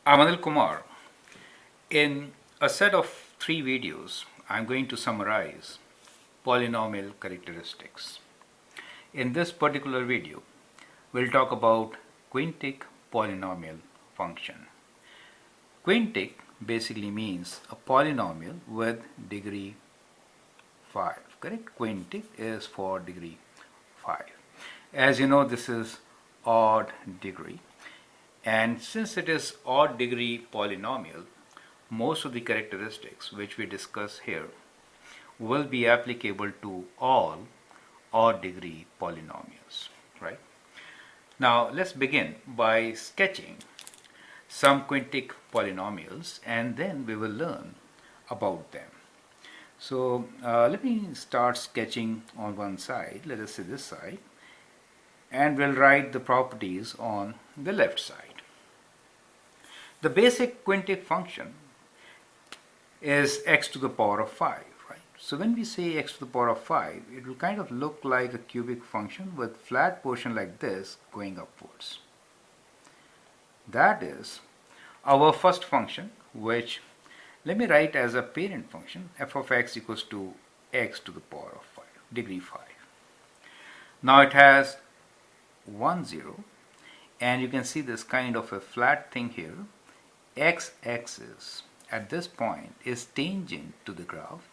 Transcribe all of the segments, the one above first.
I'm Anil Kumar. In a set of 3 videos, I'm going to summarize polynomial characteristics. In this particular video, we'll talk about quintic polynomial function. Quintic basically means a polynomial with degree 5, correct? Quintic is for degree 5. As you know, this is odd degree. And since it is odd degree polynomial, most of the characteristics which we discuss here will be applicable to all odd degree polynomials, right? Now let's begin by sketching some quintic polynomials and then we will learn about them. So let me start sketching on one side, let us say this side, and we'll write the properties on the left side. The basic quintic function is x to the power of 5, right? So when we say x to the power of 5, it will kind of look like a cubic function with flat portion like this going upwards. That is our first function, which let me write as a parent function, f of x equals to x to the power of 5, degree 5. Now it has 1, 0, and you can see this kind of a flat thing here. X-axis at this point is tangent to the graph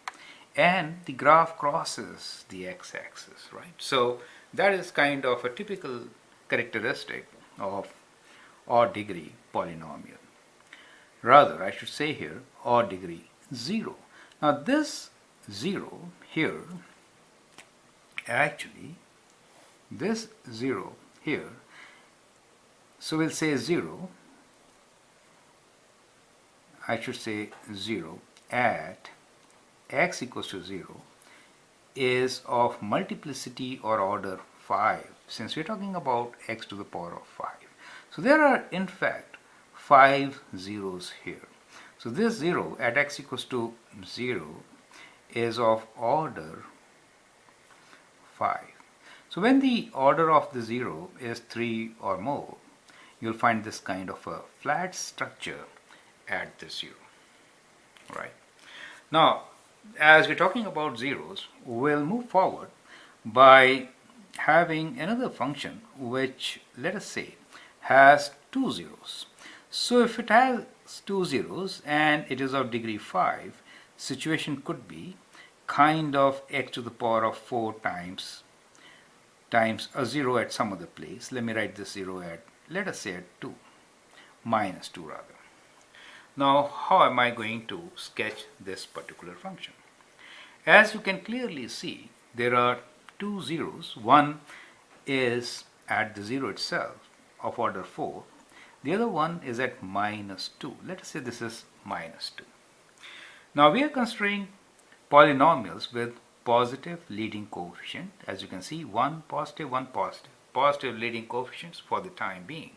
and the graph crosses the x-axis, right? So that is kind of a typical characteristic of odd degree polynomial. Rather, I should say here odd degree 0. Now this 0 here, actually this 0 here, so we'll say 0, I should say 0 at x equals to 0 is of multiplicity or order 5, since we're talking about x to the power of 5. So there are in fact 5 zeros here. So this 0 at x equals to 0 is of order 5. So when the order of the 0 is 3 or more, you'll find this kind of a flat structure at the 0, right? Now, as we're talking about zeros, we'll move forward by having another function which, let us say, has 2 zeros. So if it has 2 zeros and it is of degree 5, situation could be kind of x to the power of 4 times a 0 at some other place. Let me write this 0 at, let us say, at 2, minus 2 rather. Now, how am I going to sketch this particular function? As you can clearly see, there are 2 zeros. One is at the 0 itself of order 4. The other one is at minus 2. Let us say this is minus 2. Now we are considering polynomials with positive leading coefficient. As you can see, one positive, positive leading coefficients for the time being.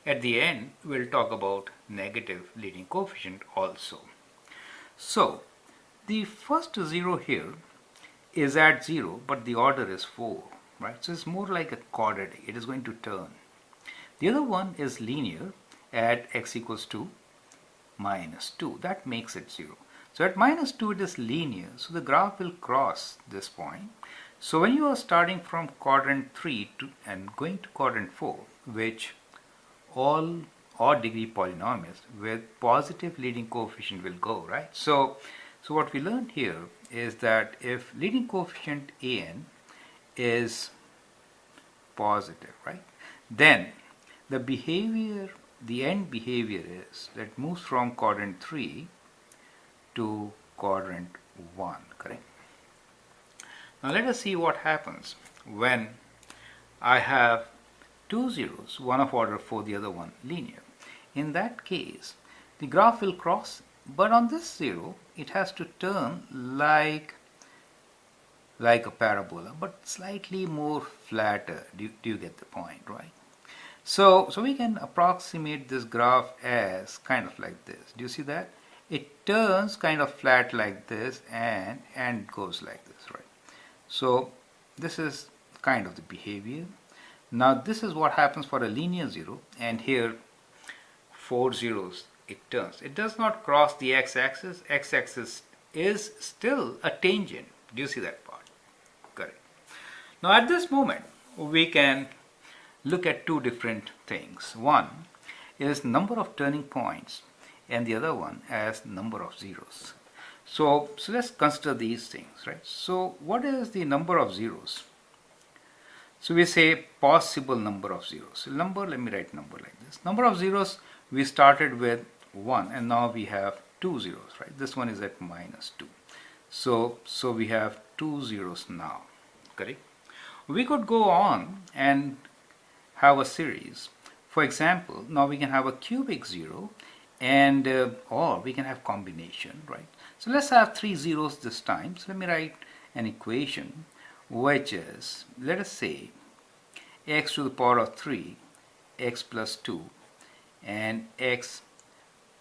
At the end, we'll talk about negative leading coefficient also. So, the first 0 here is at 0, but the order is 4, right? So it's more like a quadratic. It is going to turn. The other one is linear at x equals to minus 2. That makes it 0. So at minus 2, it is linear. So the graph will cross this point. So when you are starting from quadrant 3 and going to quadrant 4, which all odd degree polynomials with positive leading coefficient will go, right? So what we learned here is that if leading coefficient an is positive, right, then the behavior, the end behavior is that it moves from quadrant 3 to quadrant 1, correct? Now let us see what happens when I have 2 zeros, one of order 4, the other one linear. In that case, the graph will cross, but on this 0, it has to turn like a parabola, but slightly more flatter. Do you get the point, right? So we can approximate this graph as kind of like this. Do you see that? It turns kind of flat like this and goes like this, right? So this is kind of the behavior. Now this is what happens for a linear 0, and here 4 zeros it turns. It does not cross the x-axis. X-axis is still a tangent. Do you see that part? Correct. Now at this moment we can look at two different things. One is number of turning points and the other one as number of zeros. So let's consider these things, right? So what is the number of zeros? So we say possible number of zeros. So let me write number like this. Number of zeros, we started with 1 and now we have 2 zeros, right? This one is at -2. So we have 2 zeros now, correct? We could go on and have a series. For example, now we can have a cubic zero and or we can have combination, right? So let's have 3 zeros this time. So let me write an equation which is, let us say, x to the power of 3, x plus 2 and x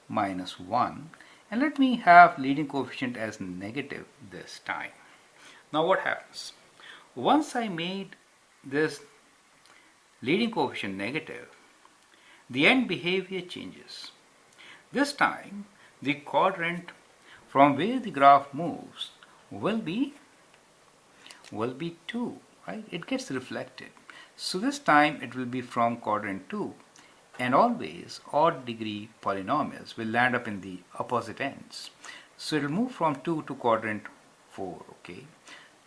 minus 1, and let me have leading coefficient as negative this time. Now what happens? Once I made this leading coefficient negative, the end behavior changes. This time the quadrant from where the graph moves will be 2, right? It gets reflected. So this time it will be from quadrant 2, and always odd degree polynomials will land up in the opposite ends. So it will move from 2 to quadrant 4, okay?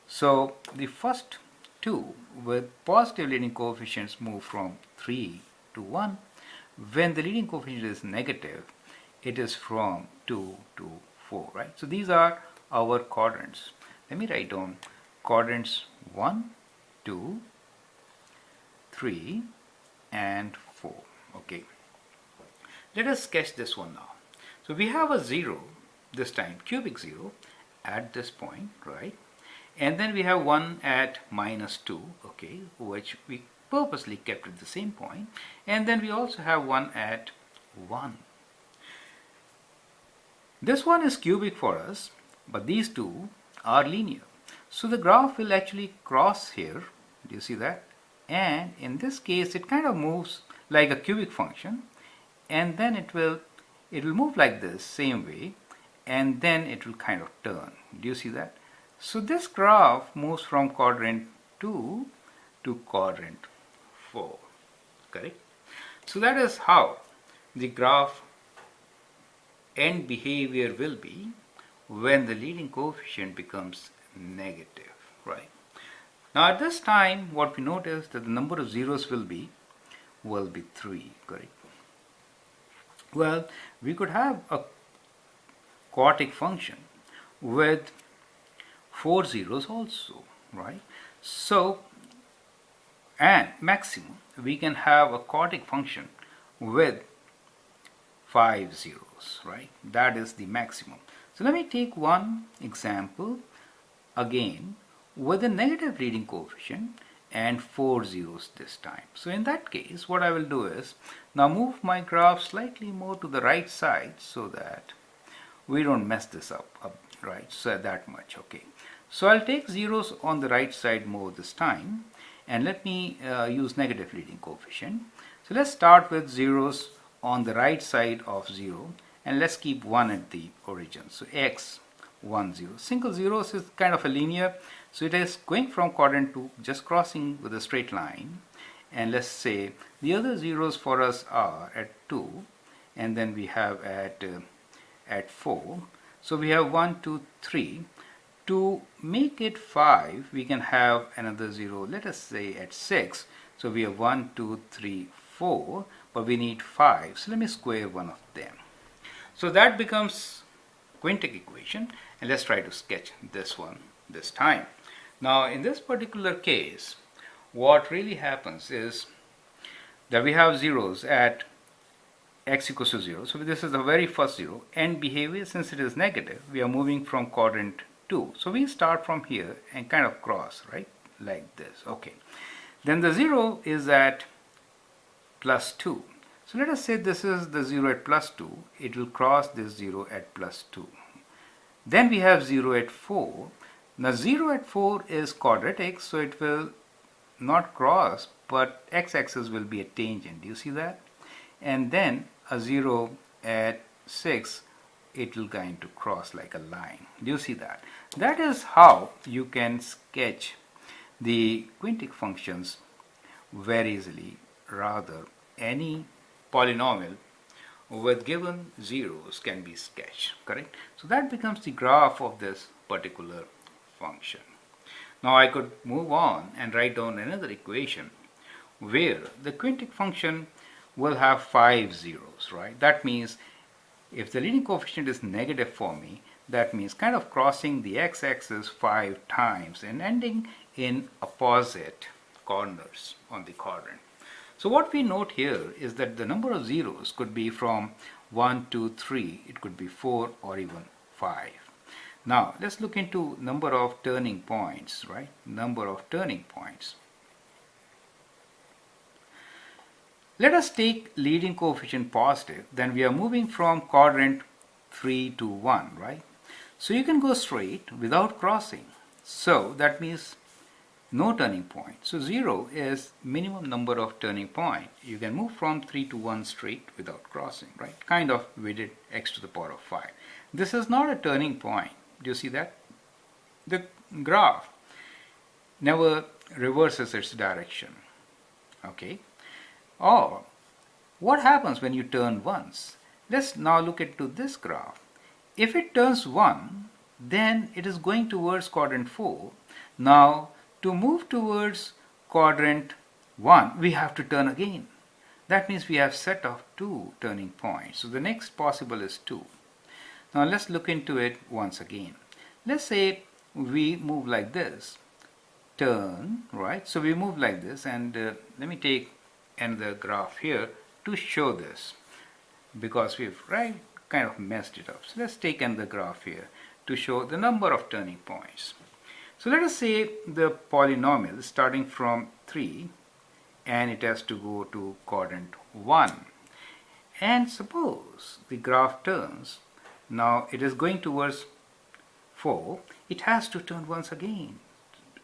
So the first two with positive leading coefficients move from 3 to 1. When the leading coefficient is negative, it is from 2 to 4, right? So these are our quadrants. Let me write down quadrants 1, 2, 3 and 4. Okay, let us sketch this one now. So we have a 0 this time, cubic 0 at this point, right? And then we have 1 at -2, okay, which we purposely kept at the same point. And then we also have 1 at 1. This one is cubic for us, but these two are linear. So the graph will actually cross here. Do you see that? And in this case it kind of moves like a cubic function, and then it will move like this same way, and then it will kind of turn. Do you see that? So this graph moves from quadrant 2 to quadrant 4, correct? So that is how the graph end behavior will be when the leading coefficient becomes negative, right? Now at this time what we notice that the number of zeros will be 3, correct? Well, we could have a quartic function with 4 zeros also, right? So, and maximum we can have a quartic function with 5 zeros, right? That is the maximum. So let me take one example again with a negative leading coefficient and 4 zeros this time. So in that case what I will do is now move my graph slightly more to the right side so that we don't mess this up, right? So that much, okay. So I'll take zeros on the right side more this time, and let me use negative leading coefficient. So let's start with zeros on the right side of 0, and let's keep 1 at the origin. So x 1 0. Single zeros is kind of a linear, so it is going from quadrant 2, just crossing with a straight line. And let's say the other zeros for us are at 2, and then we have at 4. So we have 1 2 3. To make it 5, we can have another 0, let us say at 6. So we have 1 2 3 4, but we need 5. So let me square one of them. So that becomes Quintic equation, and let's try to sketch this one this time. Now in this particular case, what really happens is that we have zeros at x equals to 0. So this is the very first 0. End behavior, since it is negative, we are moving from quadrant 2. So we start from here and kind of cross, right, like this. Okay. Then the 0 is at +2. So let us say this is the 0 at +2. It will cross this 0 at +2. Then we have 0 at 4. Now 0 at 4 is quadratic, so it will not cross, but x-axis will be a tangent. Do you see that? And then a 0 at 6, it will kind to cross like a line. Do you see that? That is how you can sketch the quintic functions very easily. Rather, any polynomial with given zeros can be sketched, correct? So that becomes the graph of this particular function. Now I could move on and write down another equation where the quintic function will have 5 zeros, right? That means if the leading coefficient is negative for me, that means kind of crossing the x-axis 5 times and ending in opposite corners on the quadrant. So what we note here is that the number of zeros could be from 1, 2, 3, it could be 4 or even 5. Now let's look into number of turning points, right? Number of turning points. Let us take leading coefficient positive, then we are moving from quadrant 3 to 1, right? So you can go straight without crossing. So that means no turning point. So 0 is minimum number of turning point. You can move from 3 to 1 straight without crossing, right? Kind of we did x to the power of 5. This is not a turning point. Do you see that? The graph never reverses its direction. Okay. Or what happens when you turn once? Let's now look into this graph. If it turns 1, then it is going towards quadrant 4. Now to move towards quadrant 1, we have to turn again. That means we have set of 2 turning points. So the next possible is 2. Now let's look into it once again. Let's say we move like this, turn, right? So we move like this, and let me take another graph here to show this, because we've kind of messed it up. So let's take another graph here to show the number of turning points. So let us say the polynomial is starting from 3 and it has to go to quadrant 1. And suppose the graph turns, now it is going towards 4, it has to turn once again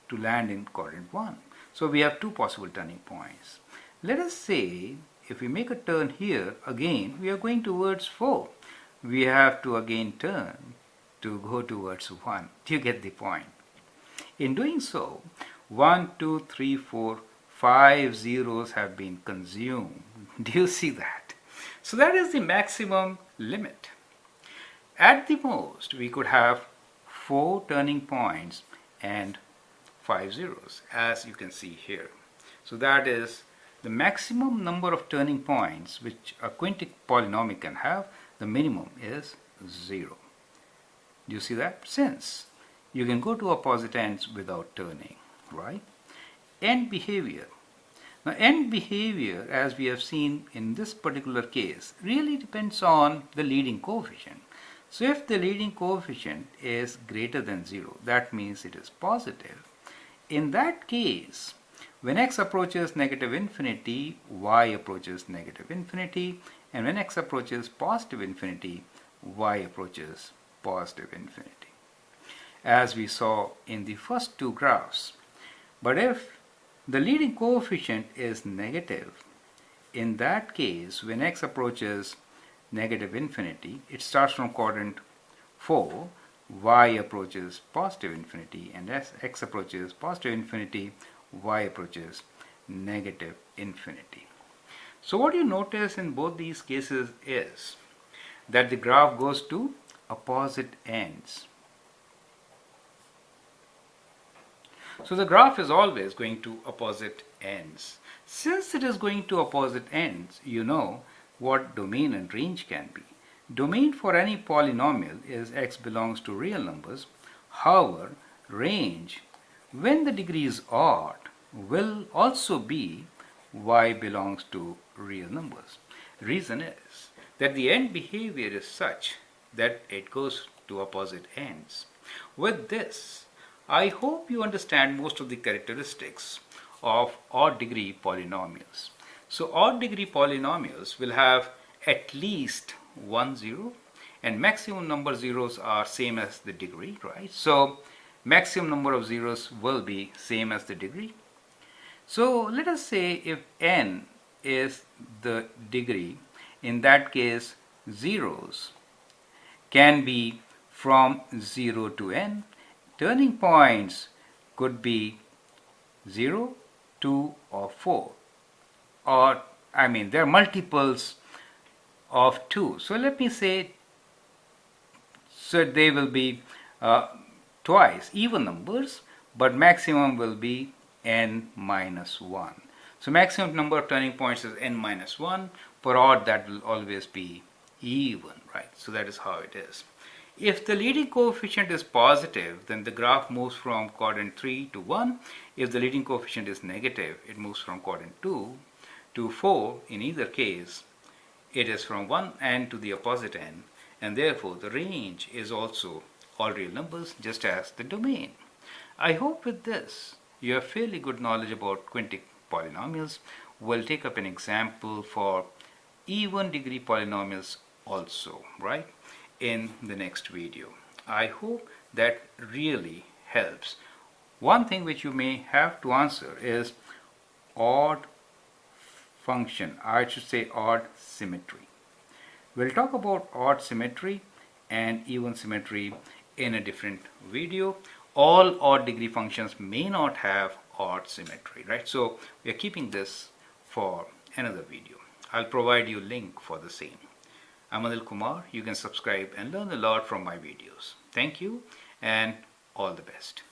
to land in quadrant 1. So we have 2 possible turning points. Let us say if we make a turn here, again we are going towards 4. We have to again turn to go towards 1. Do you get the point? In doing so, 1, 2, 3, 4, 5 zeros have been consumed. Do you see that? So that is the maximum limit. At the most, we could have 4 turning points and 5 zeros, as you can see here. So that is the maximum number of turning points which a quintic polynomial can have. The minimum is 0. Do you see that? Since you can go to opposite ends without turning, right? End behavior. Now end behavior, as we have seen in this particular case, really depends on the leading coefficient. So if the leading coefficient is greater than 0, that means it is positive. In that case, when x approaches negative infinity, y approaches negative infinity, and when x approaches positive infinity, y approaches positive infinity, as we saw in the first 2 graphs. But if the leading coefficient is negative, in that case, when x approaches negative infinity, it starts from quadrant 4, y approaches positive infinity, and as x approaches positive infinity, y approaches negative infinity. So what you notice in both these cases is that the graph goes to opposite ends. So the graph is always going to opposite ends. Since it is going to opposite ends, you know what domain and range can be. Domain for any polynomial is x belongs to real numbers. However, range, when the degree is odd, will also be y belongs to real numbers. Reason is that the end behavior is such that it goes to opposite ends. With this, I hope you understand most of the characteristics of odd degree polynomials. So odd degree polynomials will have at least 1 zero, and maximum number of zeros are same as the degree, right? So maximum number of zeros will be same as the degree. So let us say if n is the degree, in that case zeros can be from 0 to n. Turning points could be 0, 2 or 4, or there are multiples of 2. So let me say, so they will be twice even numbers, but maximum will be n minus 1. So maximum number of turning points is n minus 1. For odd, that will always be even, right? So that is how it is. If the leading coefficient is positive, then the graph moves from quadrant 3 to 1. If the leading coefficient is negative, it moves from quadrant 2 to 4. In either case, it is from one end to the opposite end, and therefore the range is also all real numbers, just as the domain. I hope with this you have fairly good knowledge about quintic polynomials. We'll take up an example for even degree polynomials also, right, in the next video. I hope that really helps. One thing which you may have to answer is odd function, I should say odd symmetry. We'll talk about odd symmetry and even symmetry in a different video. All odd degree functions may not have odd symmetry, right? So we are keeping this for another video. I'll provide you a link for the same. I'm Anil Kumar. You can subscribe and learn a lot from my videos. Thank you and all the best.